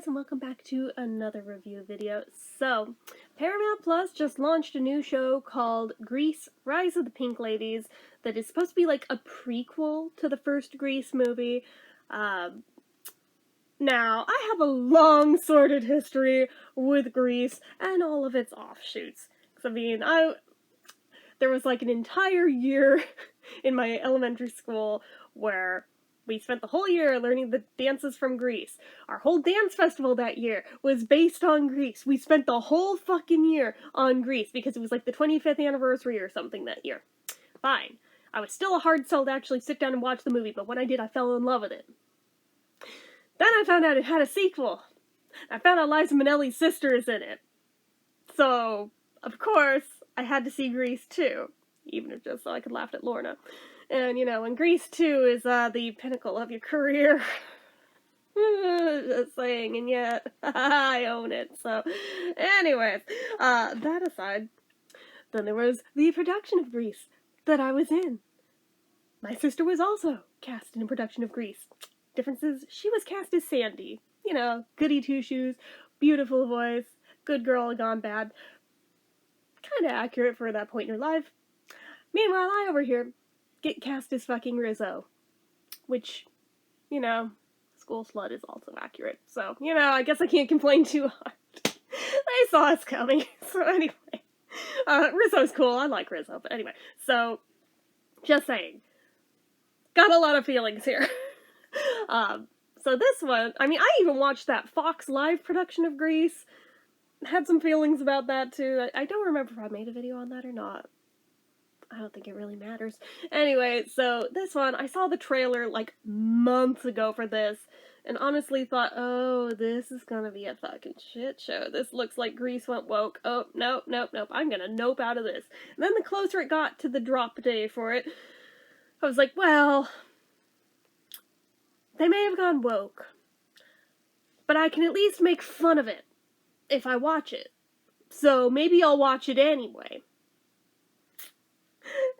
guys, and welcome back to another review video. So, Paramount Plus just launched a new show called Grease: Rise of the Pink Ladies that is supposed to be like a prequel to the first Grease movie. Now, I have a long sordid history with Grease and all of its offshoots. There was like an entire year in my elementary school where we spent the whole year learning the dances from Grease. Our whole dance festival that year was based on Grease. We spent the whole fucking year on Grease because it was like the 25th anniversary or something that year. Fine. I was still a hard sell to actually sit down and watch the movie, but when I did, I fell in love with it. Then I found out it had a sequel. I found out Liza Minnelli's sister is in it. So, of course, I had to see Grease 2, even if just so I could laugh at Lorna. And, and Grease 2 is the pinnacle of your career. Just saying, and yet, I own it. So, anyways, that aside, then there was the production of Grease that I was in. My sister was also cast in a production of Grease. Difference is, she was cast as Sandy. Goody two-shoes, beautiful voice, good girl gone bad. Kinda accurate for that point in your life. Meanwhile, I over here get cast as fucking Rizzo. Which, school slut is also accurate. So, I guess I can't complain too hard. They saw us coming. So anyway. Rizzo's cool. I like Rizzo. But anyway. So, just saying. Got a lot of feelings here. So this one, I even watched that Fox Live production of Grease. Had some feelings about that too. I don't remember if I made a video on that or not. I don't think it really matters. Anyway, so this one, I saw the trailer like months ago for this, and honestly thought, oh, this is gonna be a fucking shit show. This looks like Grease went woke. Oh, nope. I'm gonna nope out of this. And then the closer it got to the drop day for it, I was like, well, they may have gone woke, but I can at least make fun of it if I watch it. So maybe I'll watch it anyway.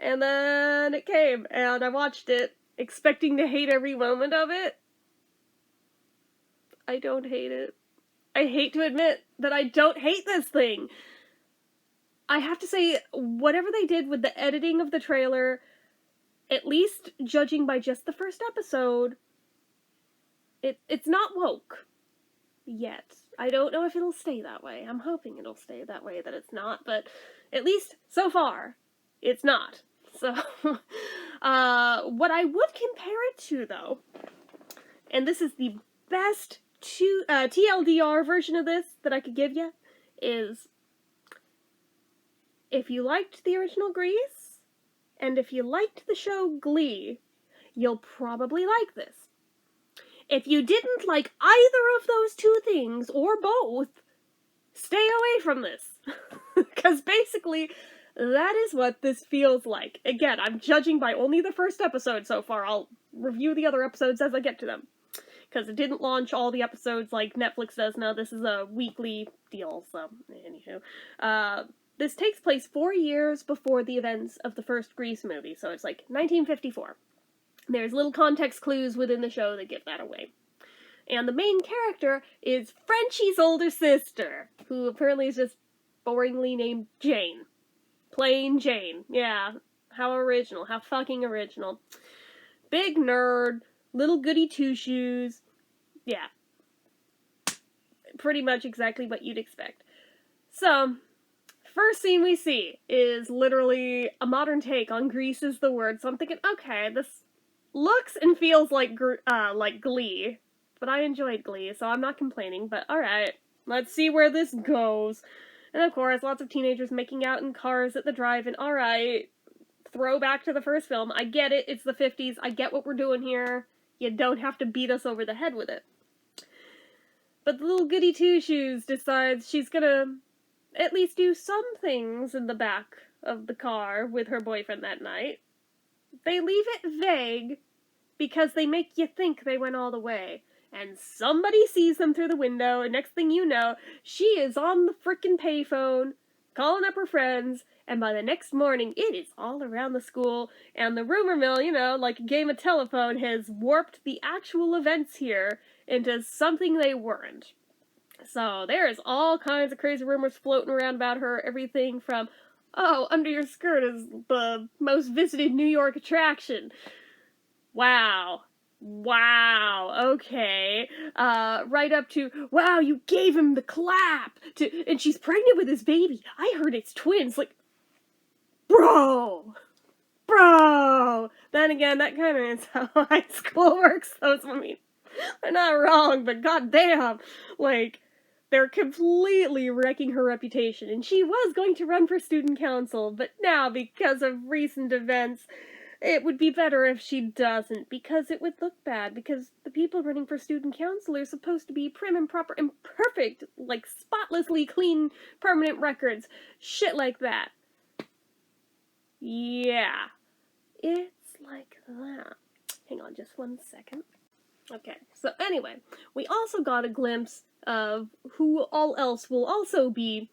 And then it came, and I watched it, expecting to hate every moment of it. I don't hate it. I hate to admit that I don't hate this thing. I have to say, whatever they did with the editing of the trailer, at least judging by just the first episode, it's not woke. Yet. I don't know if it'll stay that way. I'm hoping it'll stay that way, that it's not, but at least so far, it's not. So, what I would compare it to, though, and this is the best TLDR version of this that I could give you, is if you liked the original Grease, and if you liked the show Glee, you'll probably like this. If you didn't like either of those two things, or both, stay away from this. Because basically, that is what this feels like. Again, I'm judging by only the first episode so far. I'll review the other episodes as I get to them. Because it didn't launch all the episodes like Netflix does now. This is a weekly deal, so anywho. This takes place 4 years before the events of the first Grease movie, so it's like 1954. There's little context clues within the show that give that away. And the main character is Frenchie's older sister, who apparently is just boringly named Jane. Plain Jane. Yeah, how original. How fucking original. Big nerd, little goody two-shoes. Yeah. Pretty much exactly what you'd expect. So, first scene we see is literally a modern take on Grease is the word. So I'm thinking, okay, this looks and feels like Glee, but I enjoyed Glee, so I'm not complaining, but alright, let's see where this goes. And of course, lots of teenagers making out in cars at the drive-in, alright, throwback to the first film, I get it, it's the 50s, I get what we're doing here, you don't have to beat us over the head with it. But the little goody two-shoes decides she's gonna at least do some things in the back of the car with her boyfriend that night. They leave it vague because they make you think they went all the way. And somebody sees them through the window, and next thing you know, she is on the frickin' payphone, calling up her friends, and by the next morning, it is all around the school, and the rumor mill, like a game of telephone, has warped the actual events here into something they weren't. So there's all kinds of crazy rumors floating around about her. Everything from, oh, under your skirt is the most visited New York attraction. Wow. Wow, okay. Right up to, wow, you gave him the clap. And she's pregnant with his baby. I heard it's twins. Like, bro. Then again, that kind of is how high school works, though. So, I mean, they're not wrong, but goddamn. Like, they're completely wrecking her reputation. And she was going to run for student council, but now, because of recent events, it would be better if she doesn't, because it would look bad, because the people running for student council are supposed to be prim and proper and perfect, like spotlessly clean permanent records, shit like that. Yeah, it's like that. Hang on just one second. Okay, so anyway, we also got a glimpse of who all else will also be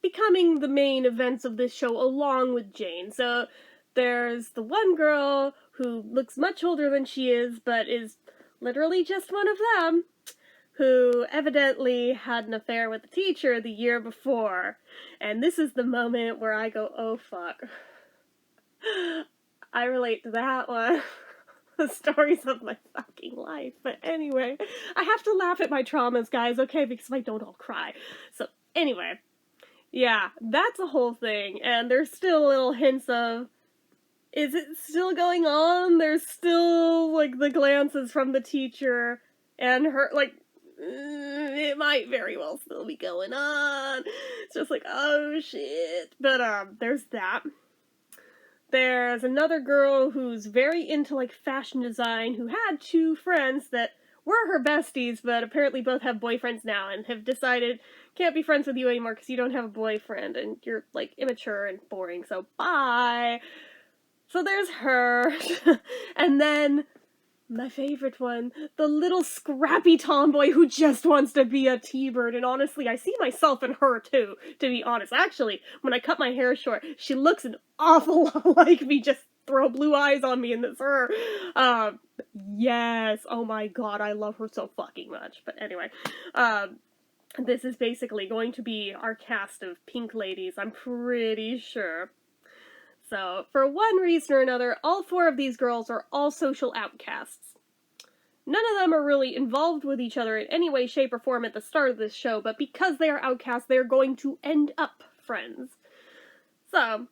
becoming the main events of this show along with Jane. So there's the one girl who looks much older than she is, but is literally just one of them, who evidently had an affair with the teacher the year before. And this is the moment where I go, oh fuck. I relate to that one. The stories of my fucking life. But anyway, I have to laugh at my traumas, guys, okay? Because if I don't, I'll cry. So anyway, yeah, that's a whole thing. And there's still little hints of, is it still going on? There's still, like, the glances from the teacher and her, like, it might very well still be going on. It's just like, oh, shit. But, there's that. There's another girl who's very into, like, fashion design, who had two friends that were her besties, but apparently both have boyfriends now and have decided, can't be friends with you anymore because you don't have a boyfriend and you're, like, immature and boring, so bye. So there's her. And then my favorite one, the little scrappy tomboy who just wants to be a T-bird. And honestly, I see myself in her too, to be honest. Actually, when I cut my hair short, she looks an awful lot like me. Just throw blue eyes on me and it's her. Yes. Oh my god, I love her so fucking much. But anyway, this is basically going to be our cast of pink ladies, I'm pretty sure. So, for one reason or another, all four of these girls are all social outcasts. None of them are really involved with each other in any way, shape, or form at the start of this show, but because they are outcasts, they're going to end up friends. So,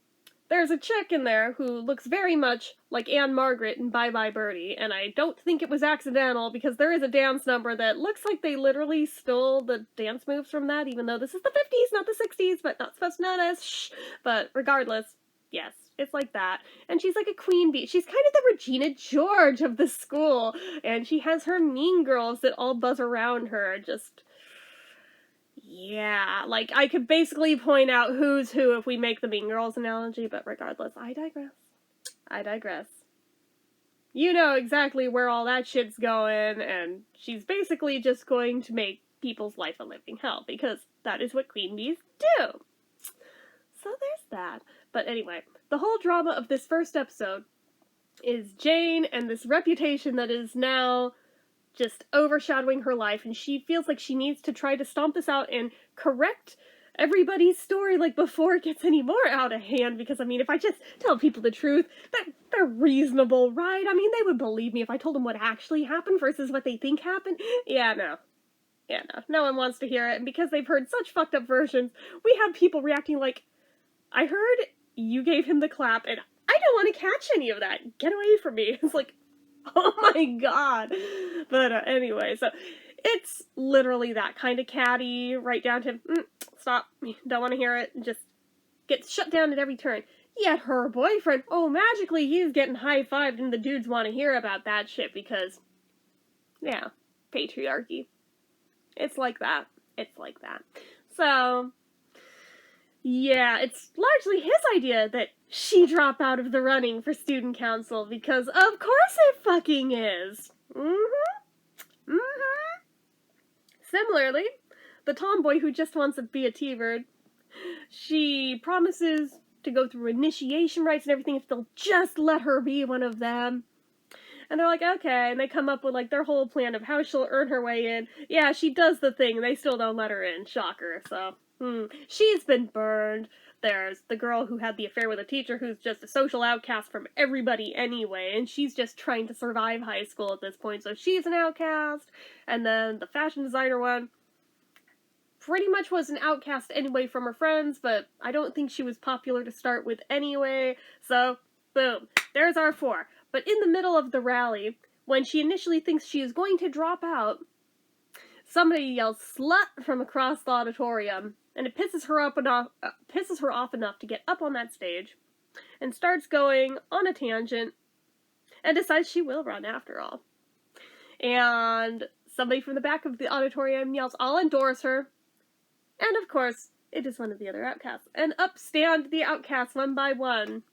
there's a chick in there who looks very much like Anne Margaret in Bye Bye Birdie, and I don't think it was accidental, because there is a dance number that looks like they literally stole the dance moves from that, even though this is the 50s, not the 60s, but not supposed to notice, shh. But regardless, yes, it's like that. And she's like a queen bee. She's kind of the Regina George of the school. And she has her mean girls that all buzz around her. Just, yeah. Like, I could basically point out who's who if we make the mean girls analogy, but regardless, I digress. You know exactly where all that shit's going, and she's basically just going to make people's life a living hell, because that is what queen bees do. So there's that. But anyway, the whole drama of this first episode is Jane and this reputation that is now just overshadowing her life, and she feels like she needs to try to stomp this out and correct everybody's story, like, before it gets any more out of hand, because, I mean, if I just tell people the truth, they're reasonable, right? I mean, they would believe me if I told them what actually happened versus what they think happened. Yeah, no. No one wants to hear it, and because they've heard such fucked up versions, we have people reacting like, I heard you gave him the clap, and I don't want to catch any of that. Get away from me. It's like, oh my god. But anyway, so it's literally that kind of catty, right down to, stop, don't want to hear it, just gets shut down at every turn. Yet her boyfriend, oh, magically he's getting high-fived, and the dudes want to hear about that shit because, yeah, patriarchy. It's like that. So, yeah, it's largely his idea that she drop out of the running for student council, because of course it fucking is. Similarly, the tomboy who just wants to be a T-bird, she promises to go through initiation rites and everything if they'll just let her be one of them. And they're like, okay, and they come up with, like, their whole plan of how she'll earn her way in. Yeah, she does the thing, and they still don't let her in. Shocker, so, she's been burned. There's the girl who had the affair with a teacher who's just a social outcast from everybody anyway, and she's just trying to survive high school at this point, so she's an outcast. And then the fashion designer one pretty much was an outcast anyway from her friends, but I don't think she was popular to start with anyway, so boom, there's our 4. But in the middle of the rally, when she initially thinks she is going to drop out, somebody yells "slut" from across the auditorium, and it pisses her off enough to get up on that stage and starts going on a tangent and decides she will run after all. And somebody from the back of the auditorium yells, "I'll endorse her." And of course, it is one of the other outcasts. And up stand the outcasts one by one.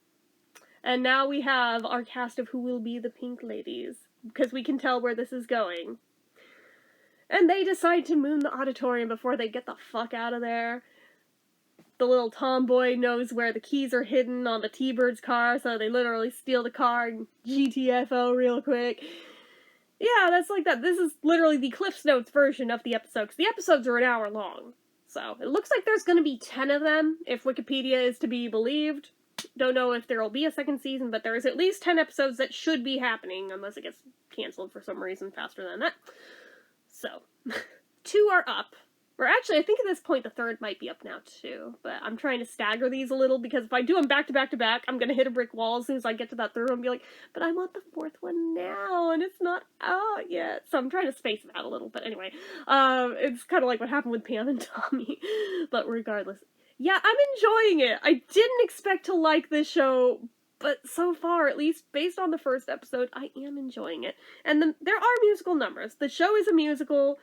And now we have our cast of who will be the Pink Ladies, because we can tell where this is going. And they decide to moon the auditorium before they get the fuck out of there. The little tomboy knows where the keys are hidden on the T-Bird's car, so they literally steal the car and GTFO real quick. Yeah, that's like that. This is literally the Cliff's Notes version of the episode, because the episodes are an hour long. So, it looks like there's going to be 10 of them, if Wikipedia is to be believed. Don't know if there will be a second season, but there's at least 10 episodes that should be happening, unless it gets canceled for some reason faster than that. So, 2 are up. Or actually, I think at this point the 3rd might be up now too, but I'm trying to stagger these a little, because if I do them back to back to back, I'm gonna hit a brick wall as soon as I get to that 3rd one and be like, but I want the 4th one now, and it's not out yet. So I'm trying to space it out a little, but anyway, it's kind of like what happened with Pam and Tommy, but regardless. Yeah, I'm enjoying it. I didn't expect to like this show, but so far, at least based on the first episode, I am enjoying it. And there are musical numbers. The show is a musical.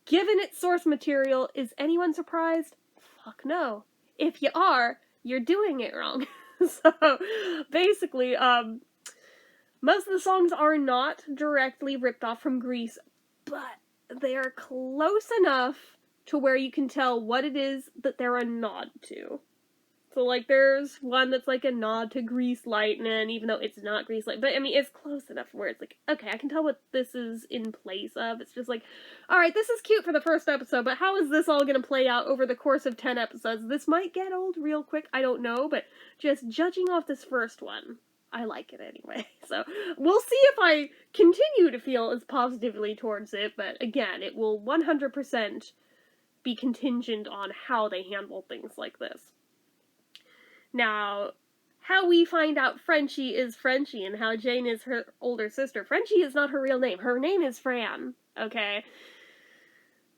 Given its source material, is anyone surprised? Fuck no. If you are, you're doing it wrong. So, basically, most of the songs are not directly ripped off from Grease, but they are close enough to where you can tell what it is that they're a nod to. So, like, there's one that's like a nod to Grease Lightning, even though it's not Grease Lightning. But, I mean, it's close enough where it's like, okay, I can tell what this is in place of. It's just like, alright, this is cute for the first episode, but how is this all gonna play out over the course of 10 episodes? This might get old real quick, I don't know, but just judging off this first one, I like it anyway. So, we'll see if I continue to feel as positively towards it, but again, it will 100% be contingent on how they handle things like this. Now, how we find out Frenchie is Frenchie and how Jane is her older sister. Frenchie is not her real name. Her name is Fran, okay?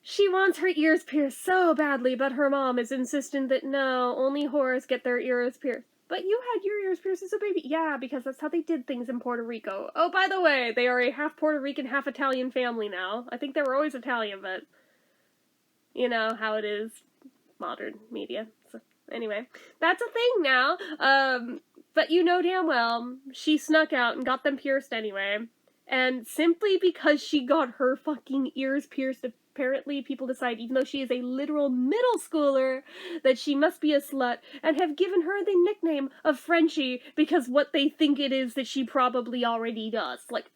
She wants her ears pierced so badly, but her mom is insistent that no, only whores get their ears pierced. But you had your ears pierced as a baby. Yeah, because that's how they did things in Puerto Rico. Oh, by the way, they are a half Puerto Rican, half Italian family now. I think they were always Italian, but you know how it is. Modern media. So, anyway, that's a thing now. But you know damn well, she snuck out and got them pierced anyway. And simply because she got her fucking ears pierced, apparently people decide, even though she is a literal middle schooler, that she must be a slut, and have given her the nickname of Frenchie because what they think it is that she probably already does. Like,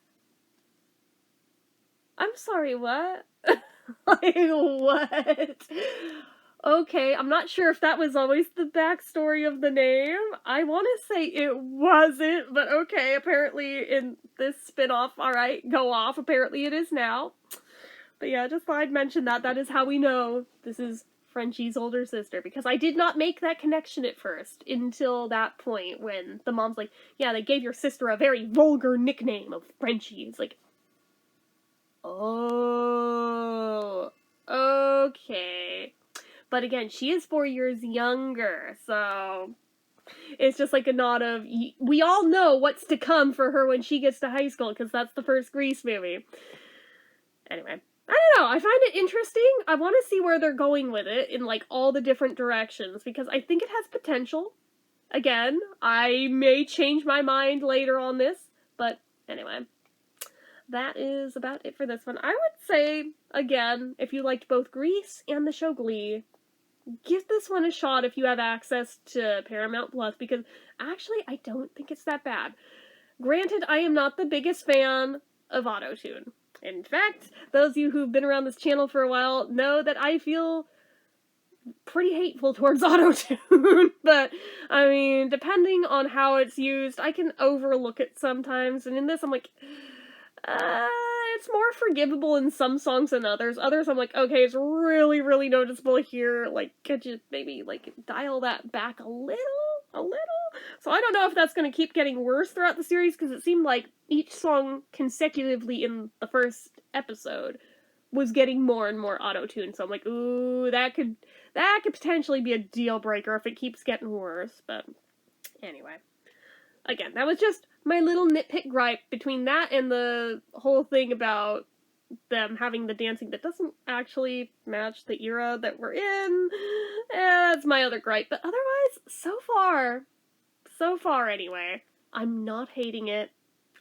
I'm sorry, what? Like, what? Okay, I'm not sure if that was always the backstory of the name. I want to say it wasn't, but okay, apparently in this spin-off, alright, go off, apparently it is now. But yeah, just thought I'd mention that. That is how we know this is Frenchie's older sister, because I did not make that connection at first, until that point when the mom's like, yeah, they gave your sister a very vulgar nickname of Frenchie. It's like, oh, okay. But again, she is 4 years younger, so it's just like a nod of, we all know what's to come for her when she gets to high school, because that's the first Grease movie. Anyway, I don't know, I find it interesting. I want to see where they're going with it in, like, all the different directions, because I think it has potential. Again, I may change my mind later on this, but anyway. That is about it for this one. I would say, again, if you liked both Grease and the show Glee, give this one a shot if you have access to Paramount Plus, because actually I don't think it's that bad. Granted, I am not the biggest fan of autotune. In fact, those of you who've been around this channel for a while know that I feel pretty hateful towards autotune. But, I mean, depending on how it's used, I can overlook it sometimes. And in this, I'm like, it's more forgivable in some songs than others. Others, I'm like, okay, it's really, really noticeable here. Like, could you maybe, like, dial that back a little? A little? So I don't know if that's going to keep getting worse throughout the series, because it seemed like each song consecutively in the first episode was getting more and more auto-tune. So I'm like, ooh, that could potentially be a deal breaker if it keeps getting worse. But anyway. Again, that was just my little nitpick gripe between that and the whole thing about them having the dancing that doesn't actually match the era that we're in. That's my other gripe. But otherwise, so far anyway, I'm not hating it.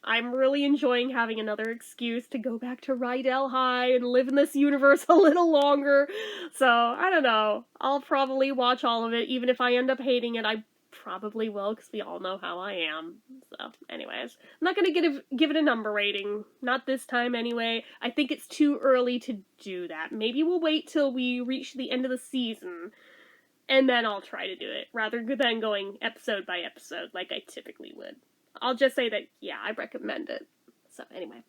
I'm really enjoying having another excuse to go back to Rydell High and live in this universe a little longer. So, I don't know. I'll probably watch all of it, even if I end up hating it. I probably will, because we all know how I am. So, anyways. I'm not going to give it a number rating. Not this time, anyway. I think it's too early to do that. Maybe we'll wait till we reach the end of the season, and then I'll try to do it, rather than going episode by episode like I typically would. I'll just say that, yeah, I recommend it. So, anyway.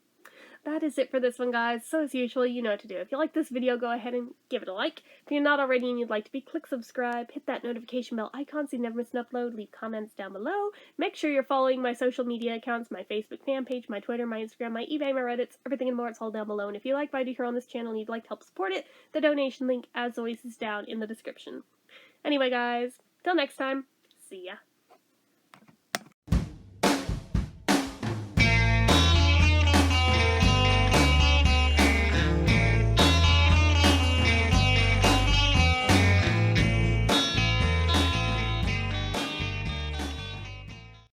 That is it for this one, guys. So, as usual, you know what to do. If you like this video, go ahead and give it a like. If you're not already and you'd like to be, click subscribe, hit that notification bell icon so you never miss an upload, leave comments down below. Make sure you're following my social media accounts, my Facebook fan page, my Twitter, my Instagram, my eBay, my Reddits, everything and more. It's all down below. And if you like what I do here on this channel and you'd like to help support it, the donation link, as always, is down in the description. Anyway, guys, till next time, see ya.